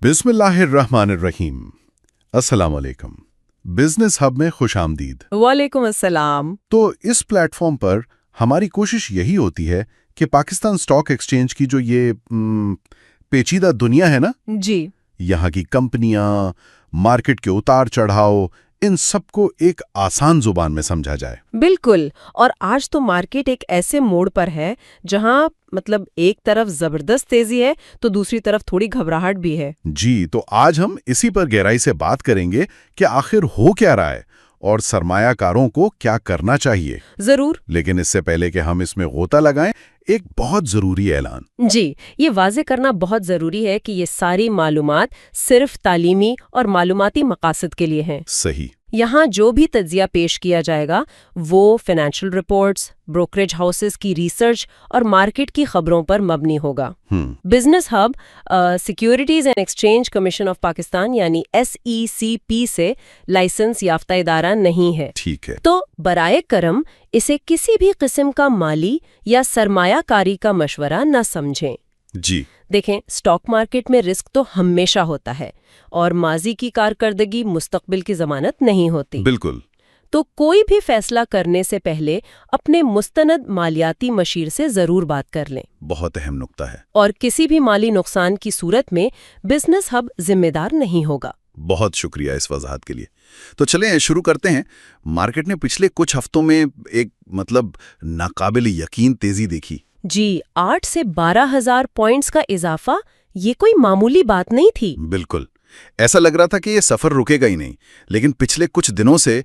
बिस्मिल्लाहिर्रहमानिर्रहीम। अस्सलाम वालेकुम। बिजनेस हब में खुश आमदीद। वालेकुम अस्सलाम। तो इस प्लेटफॉर्म पर हमारी कोशिश यही होती है कि पाकिस्तान स्टॉक एक्सचेंज की जो ये पेचीदा दुनिया है ना, जी, यहाँ की कंपनियां, मार्केट के उतार चढ़ाव, इन सबको एक आसान जुबान में समझा जाए। बिल्कुल। और आज तो मार्केट एक ऐसे मोड़ पर है जहां एक तरफ जबरदस्त तेजी है तो दूसरी तरफ थोड़ी घबराहट भी है। जी, तो आज हम इसी पर गहराई से बात करेंगे कि आखिर हो क्या रहा है और सरमायाकारों को क्या करना चाहिए। जरूर। लेकिन इससे पहले कि हम इसमें गोता लगाएं, एक बहुत जरूरी ऐलान। जी, ये वाजे करना बहुत जरूरी है कि ये सारी मालूमात सिर्फ तालीमी और मालूमाती मकासद के लिए हैं। सही। यहाँ जो भी तज्जिया पेश किया जाएगा वो फाइनेंशियल रिपोर्ट्स, ब्रोकरेज हाउसेस की रिसर्च और मार्केट की खबरों पर मबनी होगा। Business hub securities and exchange commission of Pakistan यानी SECP से लाइसेंस याफ्ता इदारा नहीं है। ठीक है। तो बराए करम इसे किसी भी किस्म का माली या सरमायाकारी का मशवरा न समझें। जी, देखें, स्टॉक मार्केट में रिस्क तो हमेशा होता है और माजी की कारकर्दगी मुस्तकबिल की जमानत नहीं होती। बिल्कुल। तो कोई भी फैसला करने से पहले अपने मुस्तनद मालियाती मशीर से जरूर बात कर लें। बहुत अहम नुक्ता है। और किसी भी माली नुकसान की सूरत में बिजनेस हब जिम्मेदार नहीं होगा। बहुत शुक्रिया इस वजाहत के लिए। तो चलें शुरू करते हैं। मार्केट ने पिछले कुछ हफ्तों में एक नाकाबिल यकीन तेजी देखी। जी, 8 से 12,000 पॉइंट्स का इजाफा ये कोई मामूली बात नहीं थी। बिल्कुल। ऐसा लग रहा था कि ये सफर रुकेगा ही नहीं, लेकिन पिछले कुछ दिनों से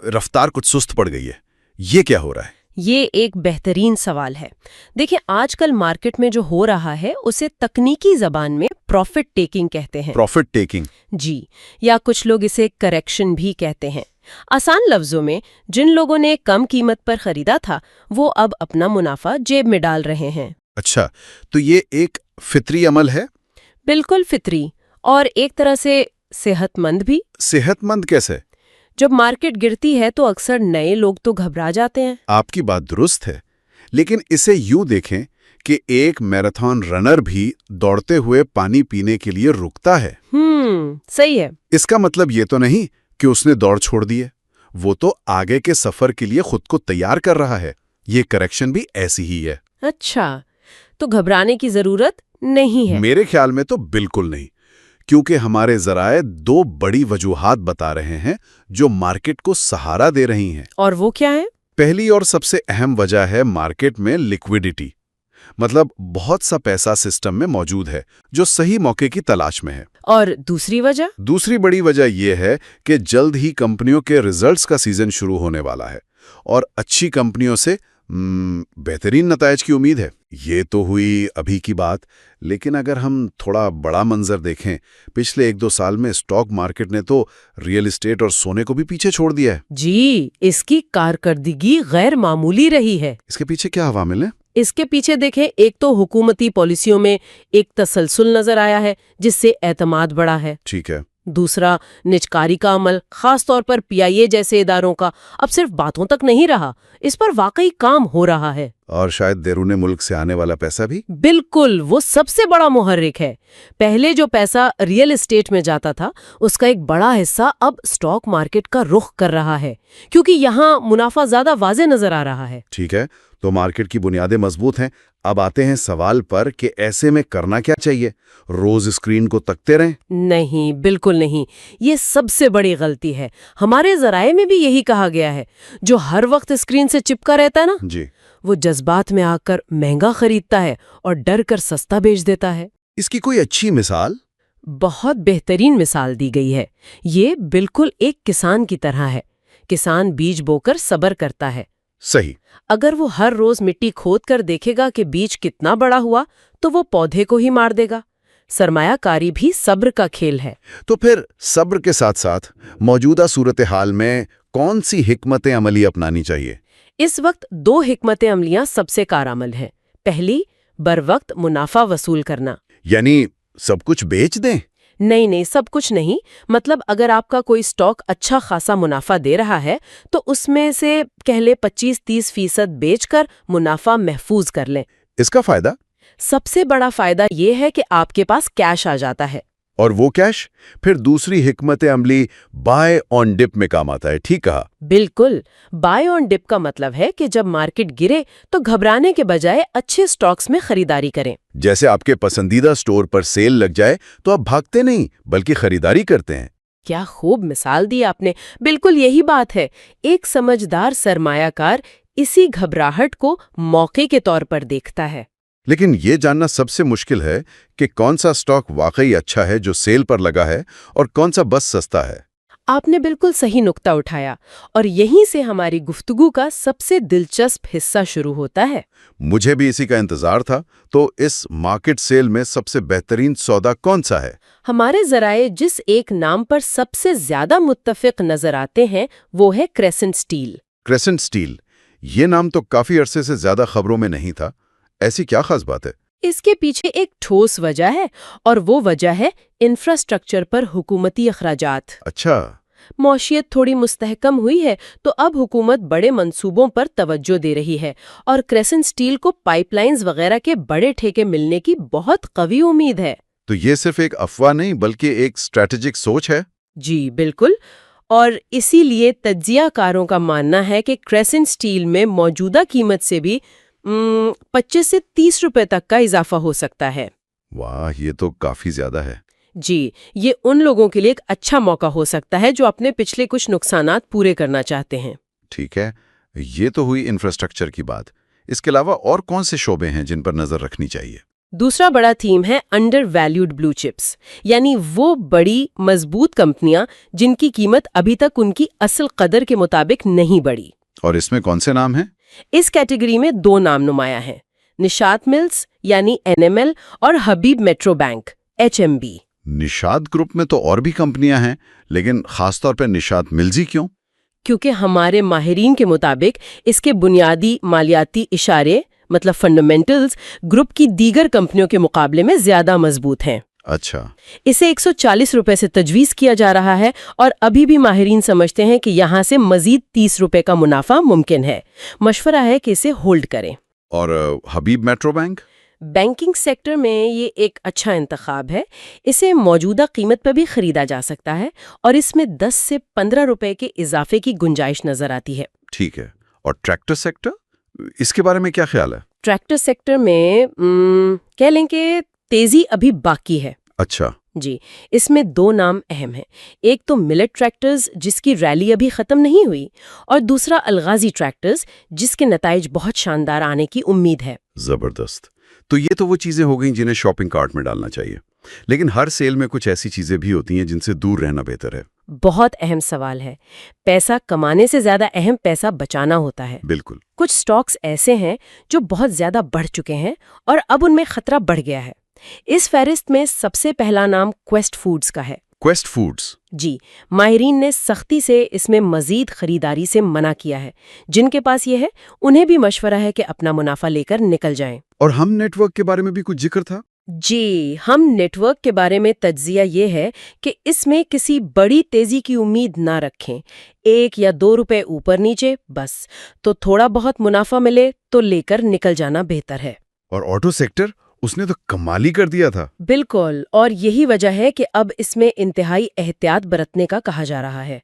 रफ्तार कुछ सुस्त पड़ गई है। ये क्या हो रहा है? ये एक बेहतरीन सवाल है। देखिए, आजकल मार्केट में जो हो रहा है उसे तकनीकी जबान में प्रॉफिट टेकिंग कहते हैं। Profit taking? जी, या कुछ लोग इसे करेक्शन भी कहते हैं। आसान लफ्जों में, जिन लोगों ने कम कीमत पर खरीदा था वो अब अपना मुनाफा जेब में डाल रहे हैं। अच्छा, तो ये एक फितरी अमल है? बिल्कुल फितरी, और एक तरह से सेहतमंद भी। सेहतमंद कैसे? जब मार्केट गिरती है तो अक्सर नए लोग तो घबरा जाते हैं। आपकी बात दुरुस्त है, लेकिन इसे यूं देखें कि एक मैराथन रनर भी दौड़ते हुए पानी पीने के लिए रुकता है। सही है। इसका मतलब ये तो नहीं कि उसने दौड़ छोड़ दी है। वो तो आगे के सफर के लिए खुद को तैयार कर रहा है। ये करेक्शन भी ऐसी ही है। अच्छा, तो घबराने की जरूरत नहीं है? मेरे ख्याल में तो बिल्कुल नहीं, क्योंकि हमारे जराए दो बड़ी वजूहात बता रहे हैं जो मार्केट को सहारा दे रही हैं। और वो क्या है? पहली और सबसे अहम वजह है मार्केट में लिक्विडिटी। बहुत सा पैसा सिस्टम में मौजूद है जो सही मौके की तलाश में है। और दूसरी वजह? दूसरी बड़ी वजह यह है कि जल्द ही कंपनियों के रिजल्ट्स का सीजन शुरू होने वाला है और अच्छी कंपनियों से बेहतरीन नतायज की उम्मीद है। ये तो हुई अभी की बात, लेकिन अगर हम थोड़ा बड़ा मंजर देखें, पिछले 1-2 साल में स्टॉक मार्केट ने तो रियल एस्टेट और सोने को भी पीछे छोड़ दिया है। जी, इसकी कारकर्दगी गैर मामूली रही है। इसके पीछे क्या अवामिल है? इसके पीछे देखें, एक तो हुकूमती पॉलिसियों में एक तसलसल नजर आया है जिससे एतमाद बढ़ा है। ठीक है। दूसरा, निजकारी का अमल, खास तौर पर PIA जैसे इदारों का, अब सिर्फ बातों तक नहीं रहा, इस पर वाकई काम हो रहा है। और शायद बैरून मुल्क से आने वाला पैसा भी? बिल्कुल, वो सबसे बड़ा मुहर्रिक है। पहले जो पैसा रियल एस्टेट में जाता था उसका एक बड़ा हिस्सा अब स्टॉक मार्केट का रुख कर रहा है, क्योंकि यहाँ मुनाफा ज्यादा वाज़े नजर आ रहा है। ठीक है, तो मार्केट की बुनियादें मजबूत हैं। अब आते हैं सवाल पर कि ऐसे में करना क्या चाहिए? रोज स्क्रीन को तकते रहें? नहीं, बिल्कुल नहीं। ये सबसे बड़ी गलती है। हमारे जराए में भी यही कहा गया है, जो हर वक्त स्क्रीन से चिपका रहता है ना जी, वो जज्बात में आकर महंगा खरीदता है और डर कर सस्ता बेच देता है। इसकी कोई अच्छी मिसाल? बहुत बेहतरीन मिसाल दी गई है। ये बिल्कुल एक किसान की तरह है। किसान बीज बोकर सब्र करता है। सही। अगर वो हर रोज मिट्टी खोद कर देखेगा कि बीज कितना बड़ा हुआ तो वो पौधे को ही मार देगा। सरमायाकारी भी सब्र का खेल है। तो फिर सब्र के साथ साथ मौजूदा सूरत हाल में कौन सी हिकमत अमली अपनानी चाहिए? इस वक्त 2 हिकमत अमलियां सबसे कारआमद हैं। पहली, बर वक्त मुनाफा वसूल करना। यानी सब कुछ बेच दें? नहीं, सब कुछ नहीं। अगर आपका कोई स्टॉक अच्छा खासा मुनाफा दे रहा है तो उसमें से कह ले 25-30% बेचकर मुनाफा महफूज कर लें। इसका फायदा? सबसे बड़ा फायदा ये है कि आपके पास कैश आ जाता है। اور وہ کیش پھر دوسری حکمت عملی بائی آن ڈپ میں کام آتا ہے، ٹھیک کہا؟ بالکل، بائی آن ڈپ کا مطلب ہے کہ جب مارکیٹ گرے تو گھبرانے کے بجائے اچھے سٹاکس میں خریداری کریں۔ جیسے آپ کے پسندیدہ سٹور پر سیل لگ جائے تو آپ بھاگتے نہیں بلکہ خریداری کرتے ہیں۔ کیا خوب مثال دی آپ نے، بالکل یہی بات ہے۔ ایک سمجھدار سرمایہ کار اسی گھبراہٹ کو موقع کے طور پر دیکھتا ہے۔ لیکن یہ جاننا سب سے مشکل ہے کہ کون سا سٹاک واقعی اچھا ہے جو سیل پر لگا ہے اور کون سا بس سستا ہے۔ آپ نے بالکل صحیح نقطہ اٹھایا، اور یہیں سے ہماری گفتگو کا سب سے دلچسپ حصہ شروع ہوتا ہے۔ مجھے بھی اسی کا انتظار تھا۔ تو اس مارکیٹ سیل میں سب سے بہترین سودا کون سا ہے؟ ہمارے ذرائع جس ایک نام پر سب سے زیادہ متفق نظر آتے ہیں وہ ہے کریسنٹ اسٹیل۔ کریسنٹ اسٹیل، یہ نام تو کافی عرصے سے زیادہ خبروں میں نہیں تھا، ایسی کیا خاص بات ہے؟ اس کے پیچھے ایک ٹھوس وجہ ہے، اور وہ وجہ ہے انفراسٹرکچر پر حکومتی اخراجات۔ اچھا، معیشت تھوڑی مستحکم ہوئی ہے تو اب حکومت بڑے منصوبوں پر توجہ دے رہی ہے، اور کریسنٹ اسٹیل کو پائپ لائنز وغیرہ کے بڑے ٹھیکے ملنے کی بہت قوی امید ہے۔ تو یہ صرف ایک افواہ نہیں بلکہ ایک اسٹریٹجک سوچ ہے۔ جی بالکل، اور اسی لیے تجزیہ کاروں کا ماننا ہے کہ کریسنٹ اسٹیل میں موجودہ قیمت سے بھی 25 سے 30 روپے تک کا اضافہ ہو سکتا ہے۔ واہ، یہ تو کافی زیادہ ہے۔ جی، یہ ان لوگوں کے لیے ایک اچھا موقع ہو سکتا ہے جو اپنے پچھلے کچھ نقصانات پورے کرنا چاہتے ہیں۔ ٹھیک ہے، یہ تو ہوئی انفراسٹرکچر کی بات۔ اس کے علاوہ اور کون سے شعبے ہیں جن پر نظر رکھنی چاہیے؟ دوسرا بڑا تھیم ہے انڈر ویلیوڈ بلو چپس، یعنی وہ بڑی مضبوط کمپنیاں جن کی قیمت ابھی تک ان کی اصل قدر کے مطابق نہیں بڑھی۔ اور اس میں کون سے نام ہیں؟ اس کیٹیگری میں 2 نام نمایاں ہیں، نشاط ملز یعنی NML اور حبیب میٹرو بینک HMB۔ نشاط گروپ میں تو اور بھی کمپنیاں ہیں، لیکن خاص طور پہ نشاط ملز ہی کیوں؟ کیونکہ ہمارے ماہرین کے مطابق اس کے بنیادی مالیاتی اشارے مطلب فنڈامنٹلز گروپ کی دیگر کمپنیوں کے مقابلے میں زیادہ مضبوط ہیں۔ اچھا، اسے 140 روپے سے تجویز کیا جا رہا ہے، اور ابھی بھی ماہرین سمجھتے ہیں کہ یہاں سے مزید 30 روپے کا منافع ممکن ہے۔ مشورہ ہے کہ اسے ہولڈ کریں۔ اور حبیب میٹرو بینک؟ بینکنگ سیکٹر میں یہ ایک اچھا انتخاب ہے۔ اسے موجودہ قیمت پر بھی خریدا جا سکتا ہے، اور اس میں 10 سے 15 روپے کے اضافے کی گنجائش نظر آتی ہے۔ ٹھیک ہے، اور ٹریکٹر سیکٹر، اس کے بارے میں کیا خیال ہے؟ ٹریکٹر سیکٹر میں کہہ لیں کہ تیزی ابھی باقی ہے۔ اچھا، جی، اس میں 2 نام اہم ہیں۔ ایک تو ملٹ ٹریکٹرز جس کی ریلی ابھی ختم نہیں ہوئی، اور دوسرا الغازی ٹریکٹرز جس کے نتائج بہت شاندار آنے کی امید ہے۔ زبردست۔ تو یہ تو وہ چیزیں ہو گئیں جنہیں شاپنگ کارٹ میں ڈالنا چاہیے، لیکن ہر سیل میں کچھ ایسی چیزیں بھی ہوتی ہیں جن سے دور رہنا بہتر ہے۔ بہت اہم سوال ہے۔ پیسہ کمانے سے زیادہ اہم پیسہ بچانا ہوتا ہے۔ بالکل۔ کچھ سٹاکس ایسے ہیں جو بہت زیادہ بڑھ چکے ہیں اور اب ان میں خطرہ بڑھ گیا ہے۔ اس فہرست میں سب سے پہلا نام کویسٹ فوڈز کا ہے۔ Quest foods? جی، ماہرین نے سختی سے اس میں مزید خریداری سے منع کیا ہے۔ جن کے پاس یہ ہے انہیں بھی مشورہ ہے کہ اپنا منافع لے کر نکل جائیں۔ اور ہم نیٹ ورک کے بارے میں بھی کچھ ذکر تھا؟ جی، ہم نیٹ ورک کے بارے میں تجزیہ یہ ہے کہ اس میں کسی بڑی تیزی کی امید نہ رکھیں۔ 1 یا 2 روپے اوپر نیچے بس، تو تھوڑا بہت منافع ملے تو لے کر نکل جانا بہتر ہے۔ اور آٹو سیکٹر، اس نے تو کمال ہی کر دیا تھا۔ بالکل، اور یہی وجہ ہے کہ اب اس میں انتہائی احتیاط برتنے کا کہا جا رہا ہے۔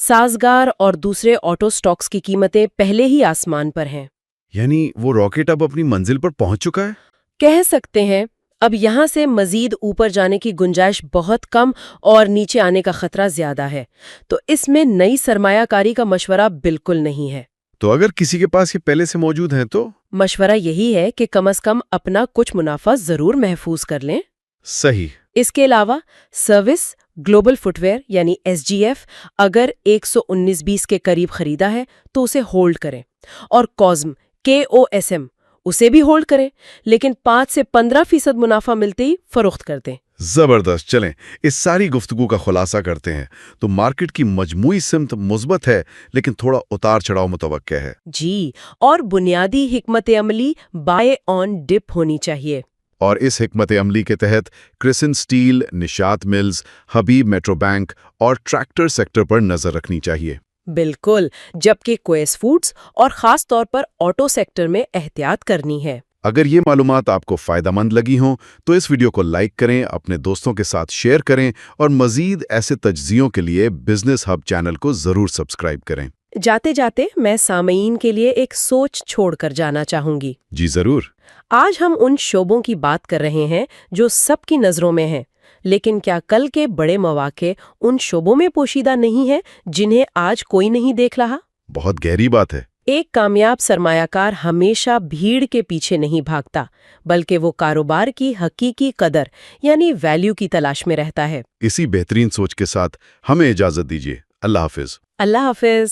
سازگار اور دوسرے آٹو سٹاکس کی قیمتیں پہلے ہی آسمان پر ہیں۔ یعنی وہ راکٹ اب اپنی منزل پر پہنچ چکا ہے؟ کہہ سکتے ہیں۔ اب یہاں سے مزید اوپر جانے کی گنجائش بہت کم اور نیچے آنے کا خطرہ زیادہ ہے، تو اس میں نئی سرمایہ کاری کا مشورہ بالکل نہیں ہے۔ تو اگر کسی کے پاس یہ پہلے سے موجود ہیں تو؟ مشورہ یہی ہے کہ کم از کم اپنا کچھ منافع ضرور محفوظ کر لیں۔ صحیح۔ اس کے علاوہ سروس گلوبل فٹ ویئر یعنی SGF اگر 119.20 کے قریب خریدا ہے تو اسے ہولڈ کریں، اور کوزم KOSM اسے بھی ہولڈ کریں، لیکن 5 سے 15% منافع ملتے ہی فروخت کر دیں۔ زبردست۔ چلیں اس ساری گفتگو کا خلاصہ کرتے ہیں۔ تو مارکیٹ کی مجموعی سمت مثبت ہے، لیکن تھوڑا اتار چڑھاؤ متوقع ہے۔ جی، اور بنیادی حکمت عملی بائی آن ڈپ ہونی چاہیے۔ اور اس حکمت عملی کے تحت کریسنٹ اسٹیل، نشاط ملز، حبیب میٹرو بینک اور ٹریکٹر سیکٹر پر نظر رکھنی چاہیے۔ بالکل، جبکہ کویس فوڈز اور خاص طور پر آٹو سیکٹر میں احتیاط کرنی ہے۔ अगर ये मालूमात आपको फ़ायदेमंद लगी हों तो इस वीडियो को लाइक करें, अपने दोस्तों के साथ शेयर करें और मज़ीद ऐसे तज्ज़ियों के लिए बिजनेस हब चैनल को ज़रूर सब्सक्राइब करें। जाते जाते मैं सामईन के लिए एक सोच छोड़कर जाना चाहूंगी। जी ज़रूर। आज हम उन शोबों की बात कर रहे हैं जो सबकी नज़रों में हैं, लेकिन क्या कल के बड़े मौके उन शोबों में पोशीदा नहीं है जिन्हें आज कोई नहीं देख रहा? बहुत गहरी बात है। एक कामयाब सरमायाकार हमेशा भीड़ के पीछे नहीं भागता, बल्कि वो कारोबार की हकीकी कदर यानी वैल्यू की तलाश में रहता है। इसी बेहतरीन सोच के साथ हमें इजाज़त दीजिए। अल्लाह हाफिज़। अल्लाह हाफिज।